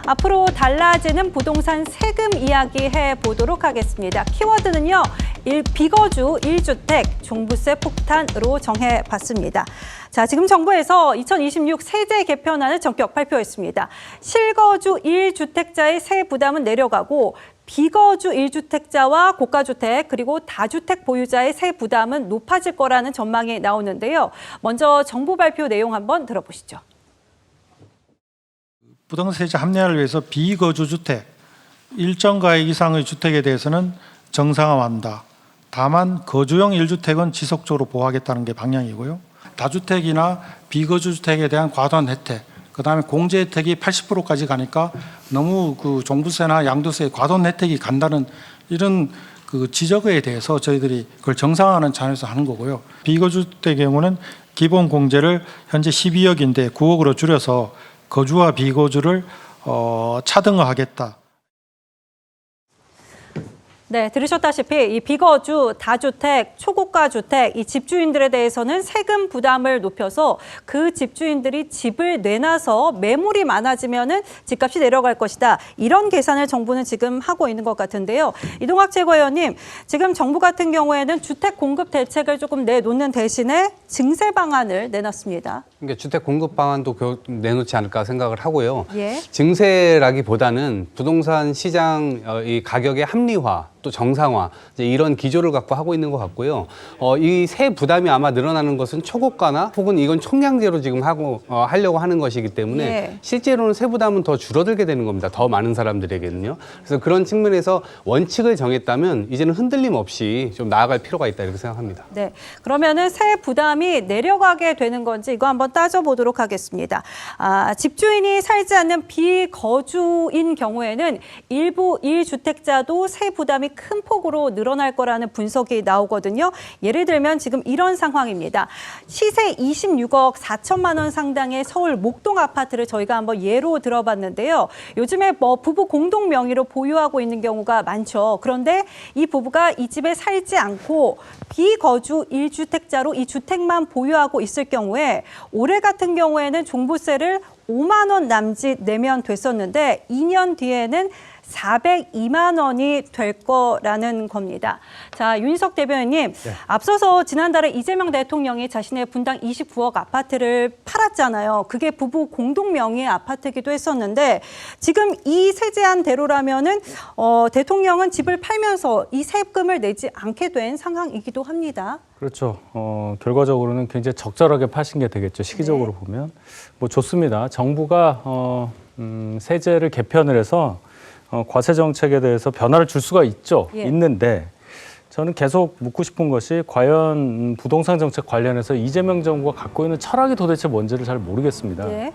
앞으로 달라지는 부동산 세금 이야기 해보도록 하겠습니다. 키워드는요, 비거주 1주택 종부세 폭탄으로 정해봤습니다. 자, 지금 정부에서 2026 세제 개편안을 전격 발표했습니다. 실거주 1주택자의 세액 부담은 내려가고 비거주 1주택자와 고가주택 그리고 다주택 보유자의 세액 부담은 높아질 거라는 전망이 나오는데요. 먼저 정부 발표 내용 한번 들어보시죠. 부동산 세제 합리화를 위해서 비거주 주택, 일정 가액 이상의 주택에 대해서는 정상화한다. 다만 거주용 1주택은 지속적으로 보호하겠다는 게 방향이고요. 다주택이나 비거주 주택에 대한 과도한 혜택, 그다음에 공제 혜택이 80%까지 가니까 너무 그 종부세나 양도세에 과도한 혜택이 간다는 이런 그 지적에 대해서 저희들이 그걸 정상화하는 차원에서 하는 거고요. 비거주 주택의 경우는 기본 공제를 현재 12억인데 9억으로 줄여서 거주와 비거주를 차등화하겠다. 네, 들으셨다시피 이 비거주, 다주택, 초고가 주택 이 집주인들에 대해서는 세금 부담을 높여서 그 집주인들이 집을 내놔서 매물이 많아지면은 집값이 내려갈 것이다. 이런 계산을 정부는 지금 하고 있는 것 같은데요. 이동학 최고위원님, 지금 정부 같은 경우에는 주택 공급 대책을 조금 내놓는 대신에 증세 방안을 내놨습니다. 그러니까 주택 공급 방안도 내놓지 않을까 생각을 하고요. 예. 증세라기보다는 부동산 시장 이 가격의 합리화 또 정상화 이제 이런 기조를 갖고 하고 있는 것 같고요. 이 세 부담이 아마 늘어나는 것은 초고가나 혹은 이건 총량제로 지금 하려고 하는 것이기 때문에 예. 실제로는 세 부담은 더 줄어들게 되는 겁니다. 더 많은 사람들에게는요. 그래서 그런 측면에서 원칙을 정했다면 이제는 흔들림 없이 좀 나아갈 필요가 있다 이렇게 생각합니다. 네, 그러면은 세 부담이 내려가게 되는 건지 이거 한번 따져보도록 하겠습니다. 집주인이 살지 않는 비거주인 경우에는 일부 1주택자도 세 부담이 큰 폭으로 늘어날 거라는 분석이 나오거든요. 예를 들면 지금 이런 상황입니다. 시세 26억 4천만 원 상당의 서울 목동 아파트를 저희가 한번 예로 들어봤는데요. 요즘에 부부 공동 명의로 보유하고 있는 경우가 많죠. 그런데 이 부부가 이 집에 살지 않고 비거주 1주택자로 이 주택만 보유하고 있을 경우에 올해 같은 경우에는 종부세를 5만 원 남짓 내면 됐었는데 2년 뒤에는 402만 원이 될 거라는 겁니다. 자, 윤희석 대변인님, 네. 앞서서 지난달에 이재명 대통령이 자신의 분당 29억 아파트를 팔았잖아요. 그게 부부 공동 명의의 아파트이기도 했었는데 지금 이 세제안대로라면은 대통령은 집을 팔면서 이 세금을 내지 않게 된 상황이기도 합니다. 그렇죠. 결과적으로는 굉장히 적절하게 파신 게 되겠죠. 시기적으로 네. 보면. 뭐 좋습니다. 정부가 세제를 개편을 해서 과세 정책에 대해서 변화를 줄 수가 있죠. 예. 있는데 저는 계속 묻고 싶은 것이 과연 부동산 정책 관련해서 이재명 정부가 갖고 있는 철학이 도대체 뭔지를 잘 모르겠습니다. 예.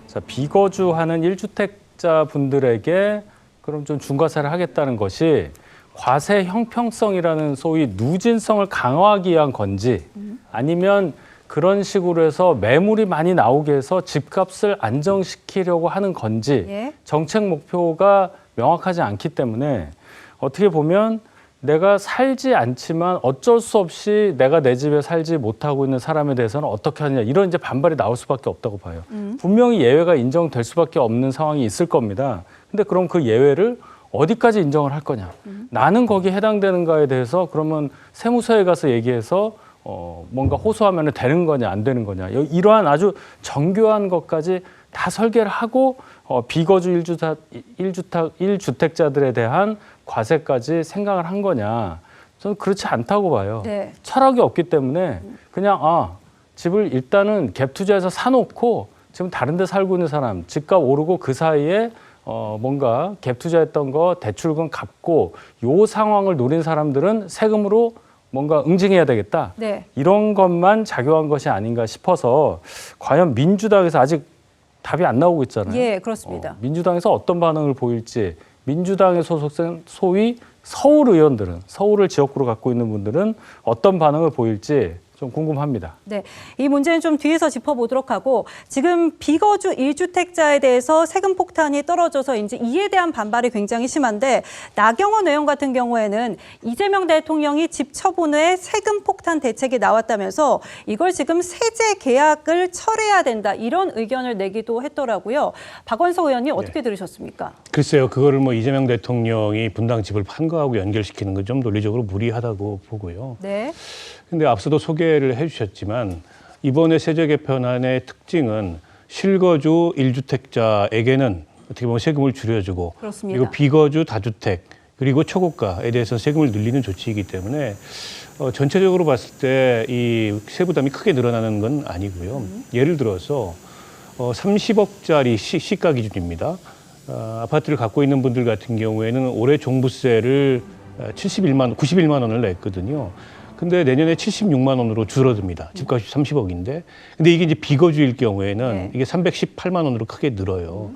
자, 비거주하는 1주택자 분들에게 그럼 좀 중과세를 하겠다는 것이 과세 형평성이라는 소위 누진성을 강화하기 위한 건지 아니면 그런 식으로 해서 매물이 많이 나오게 해서 집값을 안정시키려고 하는 건지 예. 정책 목표가 명확하지 않기 때문에 어떻게 보면 내가 살지 않지만 어쩔 수 없이 내가 내 집에 살지 못하고 있는 사람에 대해서는 어떻게 하느냐 이런 이제 반발이 나올 수밖에 없다고 봐요. 분명히 예외가 인정될 수밖에 없는 상황이 있을 겁니다. 근데 그럼 그 예외를 어디까지 인정을 할 거냐. 나는 거기에 해당되는가에 대해서 그러면 세무서에 가서 얘기해서 뭔가 호소하면 되는 거냐 안 되는 거냐. 이러한 아주 정교한 것까지 다 설계를 하고 비거주 1주택자들에 대한 과세까지 생각을 한 거냐. 저는 그렇지 않다고 봐요. 네. 철학이 없기 때문에 그냥 집을 일단은 갭 투자해서 사놓고 지금 다른 데 살고 있는 사람 집값 오르고 그 사이에 뭔가 갭 투자했던 거 대출금 갚고 요 상황을 노린 사람들은 세금으로 뭔가 응징해야 되겠다. 네. 이런 것만 작용한 것이 아닌가 싶어서 과연 민주당에서 아직 답이 안 나오고 있잖아요. 예, 그렇습니다. 민주당에서 어떤 반응을 보일지 민주당의 소속된 소위 서울 의원들은 서울을 지역구로 갖고 있는 분들은 어떤 반응을 보일지 좀 좀 궁금합니다. 네, 이 문제는 좀 뒤에서 짚어보도록 하고 지금 비거주 1주택자에 대해서 세금 폭탄이 떨어져서 이제 이에 대한 반발이 굉장히 심한데 나경원 의원 같은 경우에는 이재명 대통령이 집 처분 후에 세금 폭탄 대책이 나왔다면서 이걸 지금 세제 계약을 철회해야 된다 이런 의견을 내기도 했더라고요. 박원석 의원님 어떻게 들으셨습니까? 글쎄요, 그거를 뭐 이재명 대통령이 분당 집을 판 거하고 연결시키는 건 좀 논리적으로 무리하다고 보고요. 네. 근데 앞서도 소개를 해주셨지만 이번에 세제 개편안의 특징은 실거주 1주택자에게는 어떻게 보면 세금을 줄여주고 그렇습니다. 그리고 비거주 다주택 그리고 초고가에 대해서 세금을 늘리는 조치이기 때문에 전체적으로 봤을 때 이 세부담이 크게 늘어나는 건 아니고요. 예를 들어서 30억짜리 시가 기준입니다. 아파트를 갖고 있는 분들 같은 경우에는 올해 종부세를 91만 원을 냈거든요. 근데 내년에 76만 원으로 줄어듭니다. 집값이 30억인데. 근데 이게 이제 비거주일 경우에는 네. 이게 318만 원으로 크게 늘어요.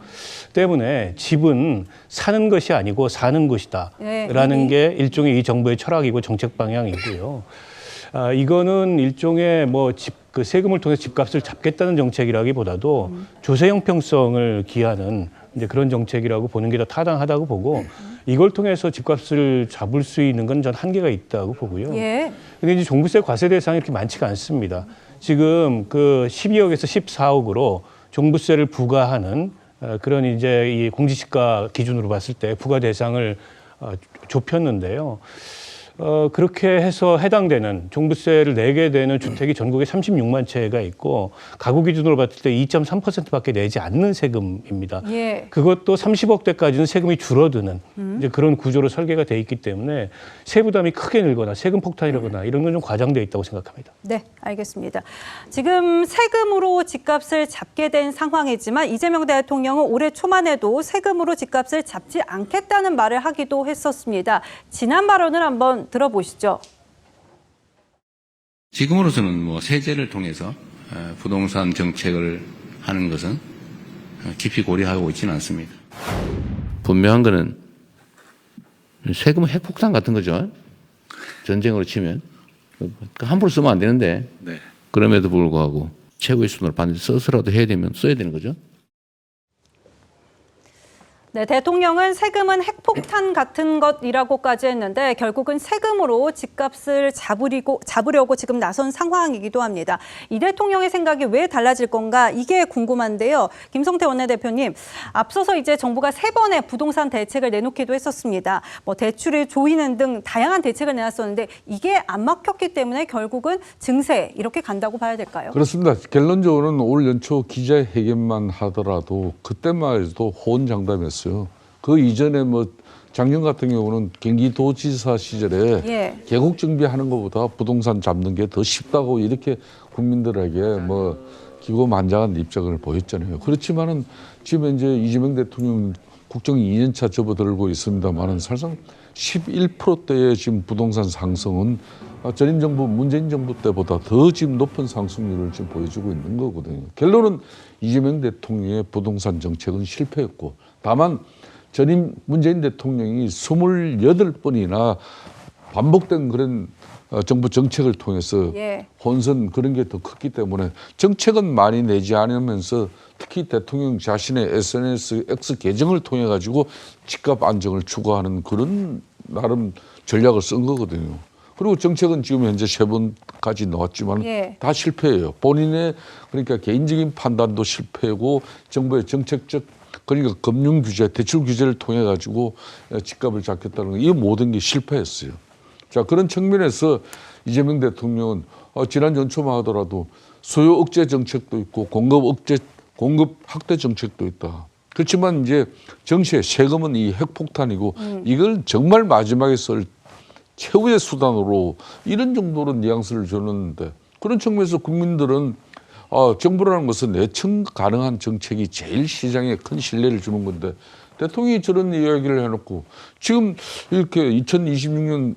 때문에 집은 사는 것이 아니고 사는 것이다. 네. 라는 게 일종의 이 정부의 철학이고 정책 방향이고요. 이거는 일종의 뭐 그 세금을 통해서 집값을 잡겠다는 정책이라기보다도 조세 형평성을 기하는 이제 그런 정책이라고 보는 게 더 타당하다고 보고 이걸 통해서 집값을 잡을 수 있는 건 전 한계가 있다고 보고요. 예. 근데 이제 종부세 과세 대상이 이렇게 많지가 않습니다. 지금 그 12억에서 14억으로 종부세를 부과하는 그런 이제 이 공시지가 기준으로 봤을 때 부과 대상을 좁혔는데요. 그렇게 해서 해당되는 종부세를 내게 되는 주택이 전국에 36만 채가 있고 가구 기준으로 봤을 때 2.3%밖에 내지 않는 세금입니다. 예. 그것도 30억대까지는 세금이 줄어드는 이제 그런 구조로 설계가 돼 있기 때문에 세부담이 크게 늘거나 세금 폭탄이라거나 이런 건 좀 과장되어 있다고 생각합니다. 네, 알겠습니다. 지금 세금으로 집값을 잡게 된 상황이지만 이재명 대통령은 올해 초만 해도 세금으로 집값을 잡지 않겠다는 말을 하기도 했었습니다. 지난 발언을 한번 들어보시죠. 지금으로서는 뭐 세제를 통해서 부동산 정책을 하는 것은 깊이 고려하고 있지는 않습니다. 분명한 거는 세금은 핵폭탄 같은 거죠. 전쟁으로 치면 함부로 쓰면 안 되는데 그럼에도 불구하고 최고의 수준으로 반드시 써서라도 해야 되면 써야 되는 거죠. 네, 대통령은 세금은 핵폭탄 같은 것이라고까지 했는데 결국은 세금으로 집값을 잡으려고 지금 나선 상황이기도 합니다. 이 대통령의 생각이 왜 달라질 건가 이게 궁금한데요. 김성태 원내대표님, 앞서서 이제 정부가 3번의 부동산 대책을 내놓기도 했었습니다. 뭐 대출을 조이는 등 다양한 대책을 내놨었는데 이게 안 막혔기 때문에 결국은 증세 이렇게 간다고 봐야 될까요? 그렇습니다. 결론적으로는 올 연초 기자회견만 하더라도 그때만 해도 호언장담했어요. 그 이전에 뭐 작년 같은 경우는 경기도지사 시절에 예. 계곡 정비하는 것보다 부동산 잡는 게 더 쉽다고 이렇게 국민들에게 뭐 기고만장한 입장을 보였잖아요. 그렇지만은 지금 이제 이재명 대통령 국정이 2년차 접어들고 있습니다만은 사실상 11%대의 지금 부동산 상승은 전임 정부 문재인 정부 때보다 더 지금 높은 상승률을 지금 보여주고 있는 거거든요. 결론은 이재명 대통령의 부동산 정책은 실패했고 다만 전임 문재인 대통령이 28번이나 반복된 그런 정부 정책을 통해서 예. 혼선 그런 게 더 컸기 때문에 정책은 많이 내지 않으면서 특히 대통령 자신의 SNS X 계정을 통해 가지고 집값 안정을 추구하는 그런 나름 전략을 쓴 거거든요. 그리고 정책은 지금 현재 3번까지 나왔지만 예. 다 실패해요. 본인의 그러니까 개인적인 판단도 실패고 정부의 정책적 그러니까 금융 규제, 대출 규제를 통해 가지고 집값을 잡겠다는 거, 이 모든 게 실패했어요. 자, 그런 측면에서 이재명 대통령은 지난 연초만 하더라도 수요 억제 정책도 있고 공급 확대 정책도 있다. 그렇지만 이제 정시에 세금은 이 핵폭탄이고 이걸 정말 마지막에 쓸 최후의 수단으로 이런 정도로 뉘앙스를 줬는데 그런 측면에서 국민들은 정부라는 것은 내청 가능한 정책이 제일 시장에 큰 신뢰를 주는 건데 대통령이 저런 이야기를 해놓고 지금 이렇게 2026년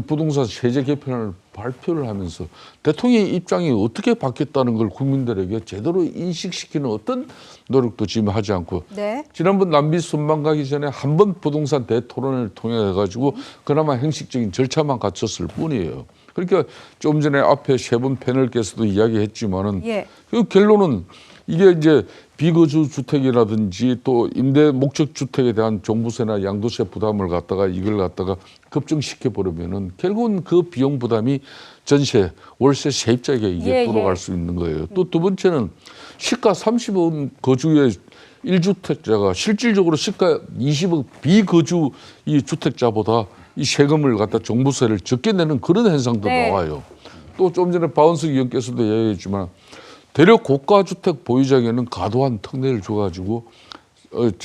부동산 세제 개편을 발표를 하면서 대통령의 입장이 어떻게 바뀌었다는 걸 국민들에게 제대로 인식시키는 어떤 노력도 지금 하지 않고 네. 지난번 남비 순방 가기 전에 한 번 부동산 대토론을 통해 가지고 그나마 형식적인 절차만 갖췄을 뿐이에요. 그러니까 좀 전에 앞에 세 분 패널께서도 이야기했지만은 예. 그 결론은 이게 이제 비거주 주택이라든지 또 임대 목적 주택에 대한 종부세나 양도세 부담을 갖다가 이걸 갖다가 급증시켜 버리면은 결국은 그 비용 부담이 전세, 월세 세입자에게 이게 돌아갈 수 있는 거예요. 또 두 번째는 시가 30억 거주의 1주택자가 실질적으로 시가 20억 비거주 이 주택자보다 이 세금을 갖다 종부세를 적게 내는 그런 현상도 나와요. 또 좀 전에 박원석 의원께서도 이야기했지만 대략 고가 주택 보유자에게는 과도한 특례를 줘가지고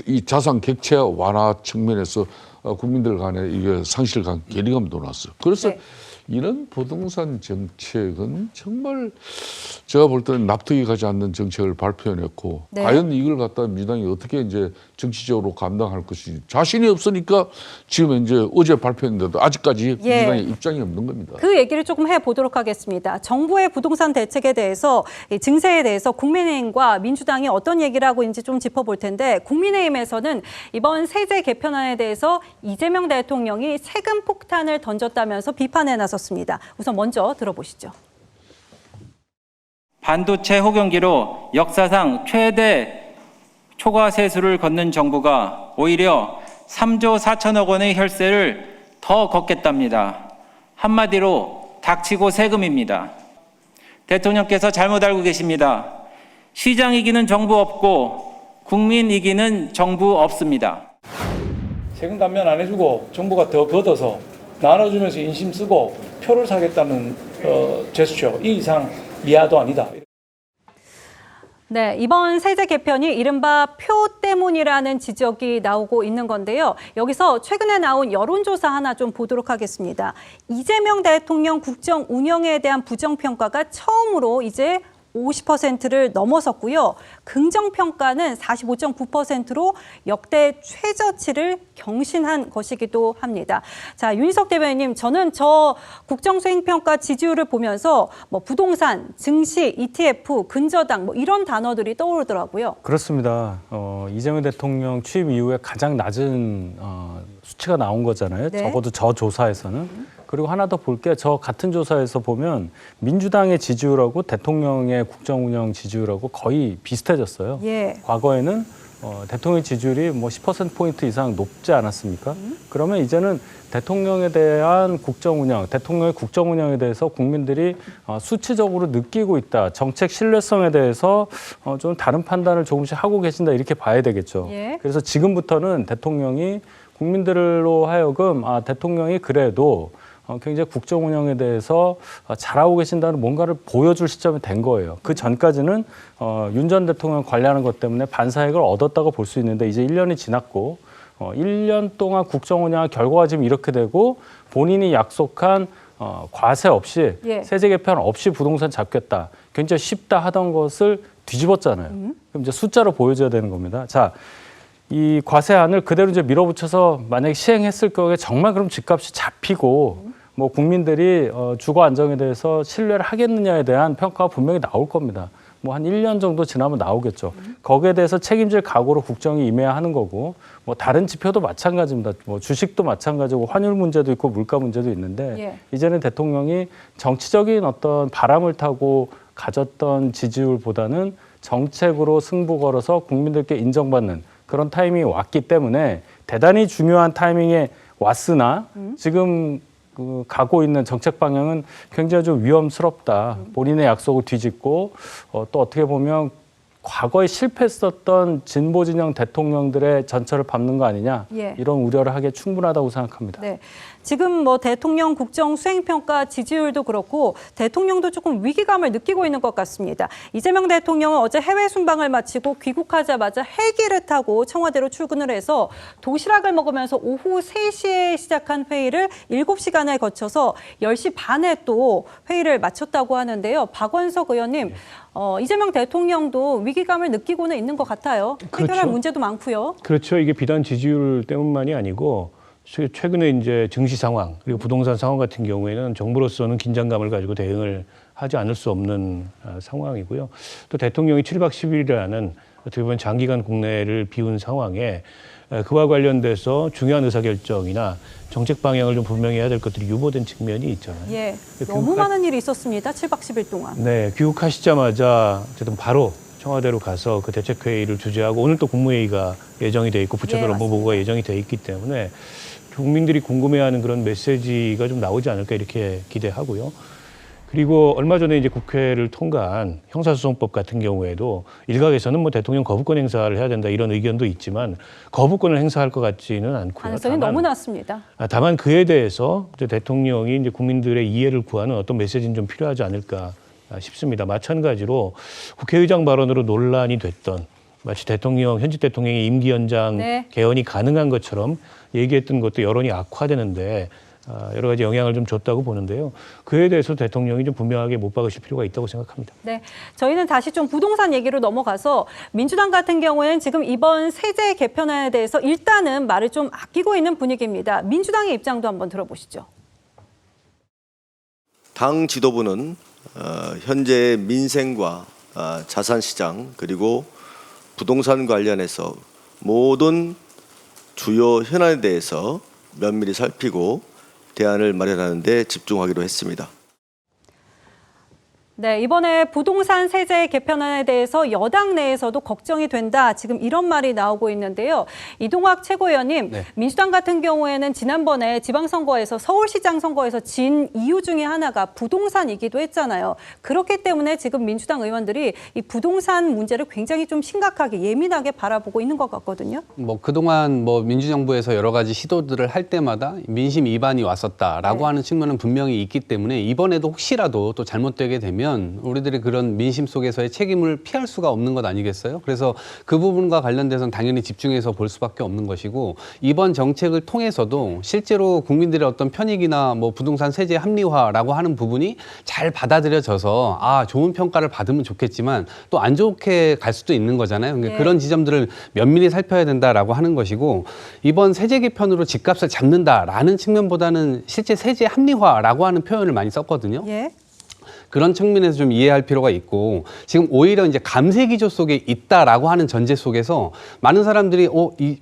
이 자산 객체 완화 측면에서 국민들 간에 이게 상실 간 괴리감도 났어요. 그래서 이런 부동산 정책은 정말 제가 볼 때는 납득이 가지 않는 정책을 발표해냈고 과연 이걸 갖다 민주당이 어떻게 이제 정치적으로 감당할 것인지 자신이 없으니까 지금 이제 어제 발표했는데도 아직까지 민주당의 입장이 없는 겁니다. 그 얘기를 조금 해보도록 하겠습니다. 정부의 부동산 대책에 대해서 증세에 대해서 국민의힘과 민주당이 어떤 얘기를 하고 있는지 좀 짚어볼 텐데 국민의힘에서는 이번 세제 개편안에 대해서 이재명 대통령이 세금 폭탄을 던졌다면서 비판에 나섰습니다. 우선 먼저 들어보시죠. 반도체 호경기로 역사상 최대 초과 세수를 걷는 정부가 오히려 3조 4천억 원의 혈세를 더 걷겠답니다. 한마디로 닥치고 세금입니다. 대통령께서 잘못 알고 계십니다. 시장 이기는 정부 없고 국민 이기는 정부 없습니다. 세금 감면 안 해주고 정부가 더 걷어서 나눠주면서 인심 쓰고 표를 사겠다는 제스처, 이 이상 미아도 아니다. 네, 이번 세제 개편이 이른바 표 때문이라는 지적이 나오고 있는 건데요. 여기서 최근에 나온 여론조사 하나 좀 보도록 하겠습니다. 이재명 대통령 국정 운영에 대한 부정평가가 처음으로 이제 50%를 넘어섰고요. 긍정평가는 45.9%로 역대 최저치를 경신한 것이기도 합니다. 자, 윤희석 대변인님, 저는 저 국정수행평가 지지율을 보면서 뭐 부동산, 증시, ETF, 근저당 뭐 이런 단어들이 떠오르더라고요. 그렇습니다. 이재명 대통령 취임 이후에 가장 낮은 수치가 나온 거잖아요. 적어도 저 조사에서는. 그리고 하나 더 볼게요. 저 같은 조사에서 보면 민주당의 지지율하고 대통령의 국정운영 지지율하고 거의 비슷해졌어요. 과거에는 대통령 지지율이 뭐 10%포인트 이상 높지 않았습니까? 그러면 이제는 대통령에 대한 국정운영, 대통령의 국정운영에 대해서 국민들이 수치적으로 느끼고 있다. 정책 신뢰성에 대해서 좀 다른 판단을 조금씩 하고 계신다. 이렇게 봐야 되겠죠. 그래서 지금부터는 대통령이 국민들로 하여금 대통령이 그래도 굉장히 국정 운영에 대해서 잘하고 계신다는 뭔가를 보여줄 시점이 된 거예요. 그 전까지는 윤 전 대통령 관리하는 것 때문에 반사익을 얻었다고 볼 수 있는데 이제 1년이 지났고 1년 동안 국정 운영의 결과가 지금 이렇게 되고 본인이 약속한 과세 없이 세제 개편 없이 부동산 잡겠다. 굉장히 쉽다 하던 것을 뒤집었잖아요. 그럼 이제 숫자로 보여줘야 되는 겁니다. 자, 이 과세안을 그대로 이제 밀어붙여서 만약에 시행했을 경우에 정말 그럼 집값이 잡히고 뭐 국민들이 주거 안정에 대해서 신뢰를 하겠느냐에 대한 평가가 분명히 나올 겁니다. 뭐 한 1년 정도 지나면 나오겠죠. 거기에 대해서 책임질 각오로 국정이 임해야 하는 거고 뭐 다른 지표도 마찬가지입니다. 뭐 주식도 마찬가지고 환율 문제도 있고 물가 문제도 있는데 이제는 대통령이 정치적인 어떤 바람을 타고 가졌던 지지율보다는 정책으로 승부 걸어서 국민들께 인정받는 그런 타이밍이 왔기 때문에 대단히 중요한 타이밍에 왔으나 지금 가고 있는 정책 방향은 굉장히 좀 위험스럽다. 본인의 약속을 뒤집고 또 어떻게 보면 과거에 실패했었던 진보 진영 대통령들의 전철을 밟는 거 아니냐 이런 우려를 하기에 충분하다고 생각합니다. 네. 지금 뭐 대통령 국정 수행평가 지지율도 그렇고 대통령도 조금 위기감을 느끼고 있는 것 같습니다. 이재명 대통령은 어제 해외 순방을 마치고 귀국하자마자 헬기를 타고 청와대로 출근을 해서 도시락을 먹으면서 오후 3시에 시작한 회의를 7시간에 거쳐서 10시 반에 또 회의를 마쳤다고 하는데요. 박원석 의원님, 이재명 대통령도 위기감을 느끼고는 있는 것 같아요. 해결할 문제도 많고요. 그렇죠. 이게 비단 지지율 때문만이 아니고 최근에 이제 증시 상황 그리고 부동산 상황 같은 경우에는 정부로서는 긴장감을 가지고 대응을 하지 않을 수 없는 상황이고요. 또 대통령이 7박 10일이라는 어떻게 보면 장기간 국내를 비운 상황에 그와 관련돼서 중요한 의사결정이나 정책 방향을 좀 분명히 해야 될 것들이 유보된 측면이 있잖아요. 예, 너무 많은 일이 있었습니다. 7박 10일 동안. 네, 귀국하시자마자 어쨌든 바로 청와대로 가서 그 대책회의를 주재하고 오늘 또 국무회의가 예정이 돼 있고 부처별 예, 업무보고가 예정이 돼 있기 때문에 국민들이 궁금해하는 그런 메시지가 좀 나오지 않을까 이렇게 기대하고요. 그리고 얼마 전에 이제 국회를 통과한 형사소송법 같은 경우에도 일각에서는 뭐 대통령 거부권 행사를 해야 된다 이런 의견도 있지만 거부권을 행사할 것 같지는 않고요. 가능성이 너무 낮습니다. 다만 그에 대해서 이제 대통령이 이제 국민들의 이해를 구하는 어떤 메시지는 좀 필요하지 않을까 싶습니다. 마찬가지로 국회의장 발언으로 논란이 됐던 마치 현직 대통령의 임기 연장 네. 개헌이 가능한 것처럼 얘기했던 것도 여론이 악화되는데 여러 가지 영향을 좀 줬다고 보는데요. 그에 대해서 대통령이 좀 분명하게 못 박으실 필요가 있다고 생각합니다. 네, 저희는 다시 좀 부동산 얘기로 넘어가서 민주당 같은 경우에는 지금 이번 세제 개편안에 대해서 일단은 말을 좀 아끼고 있는 분위기입니다. 민주당의 입장도 한번 들어보시죠. 당 지도부는 현재 민생과 자산시장 그리고 부동산 관련해서 모든 주요 현안에 대해서 면밀히 살피고 대안을 마련하는 데 집중하기로 했습니다. 네, 이번에 부동산 세제 개편안에 대해서 여당 내에서도 걱정이 된다. 지금 이런 말이 나오고 있는데요. 이동학 최고위원님, 네. 민주당 같은 경우에는 지난번에 지방선거에서 서울시장 선거에서 진 이유 중에 하나가 부동산이기도 했잖아요. 그렇기 때문에 지금 민주당 의원들이 이 부동산 문제를 굉장히 좀 심각하게 예민하게 바라보고 있는 것 같거든요. 뭐 그동안 뭐 민주정부에서 여러 가지 시도들을 할 때마다 민심 위반이 왔었다라고 네. 하는 측면은 분명히 있기 때문에 이번에도 혹시라도 또 잘못되게 되면 우리들이 그런 민심 속에서의 책임을 피할 수가 없는 것 아니겠어요? 그래서 그 부분과 관련돼서는 당연히 집중해서 볼 수밖에 없는 것이고 이번 정책을 통해서도 실제로 국민들의 어떤 편익이나 뭐 부동산 세제 합리화라고 하는 부분이 잘 받아들여져서 좋은 평가를 받으면 좋겠지만 또 안 좋게 갈 수도 있는 거잖아요. 그러니까 네. 그런 지점들을 면밀히 살펴야 된다라고 하는 것이고 이번 세제 개편으로 집값을 잡는다라는 측면보다는 실제 세제 합리화라고 하는 표현을 많이 썼거든요. 예. 그런 측면에서 좀 이해할 필요가 있고 지금 오히려 이제 감세 기조 속에 있다라고 하는 전제 속에서 많은 사람들이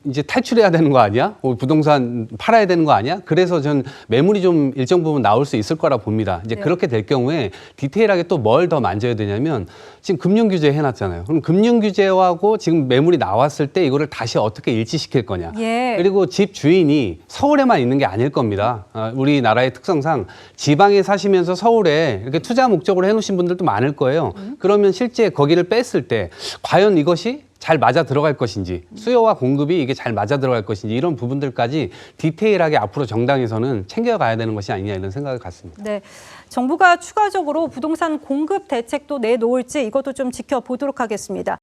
이제 탈출해야 되는 거 아니야? 부동산 팔아야 되는 거 아니야? 그래서 전 매물이 좀 일정 부분 나올 수 있을 거라 봅니다. 이제 네. 그렇게 될 경우에 디테일하게 또 뭘 더 만져야 되냐면 지금 금융 규제 해놨잖아요. 그럼 금융 규제하고 지금 매물이 나왔을 때 이거를 다시 어떻게 일치시킬 거냐? 예. 그리고 집 주인이 서울에만 있는 게 아닐 겁니다. 우리나라의 특성상 지방에 사시면서 서울에 이렇게 투자 목적으로 해놓으신 분들도 많을 거예요. 그러면 실제 거기를 뺐을 때 과연 이것이 잘 맞아 들어갈 것인지 수요와 공급이 이게 잘 맞아 들어갈 것인지 이런 부분들까지 디테일하게 앞으로 정당에서는 챙겨가야 되는 것이 아니냐 이런 생각을 갖습니다. 네, 정부가 추가적으로 부동산 공급 대책도 내놓을지 이것도 좀 지켜보도록 하겠습니다.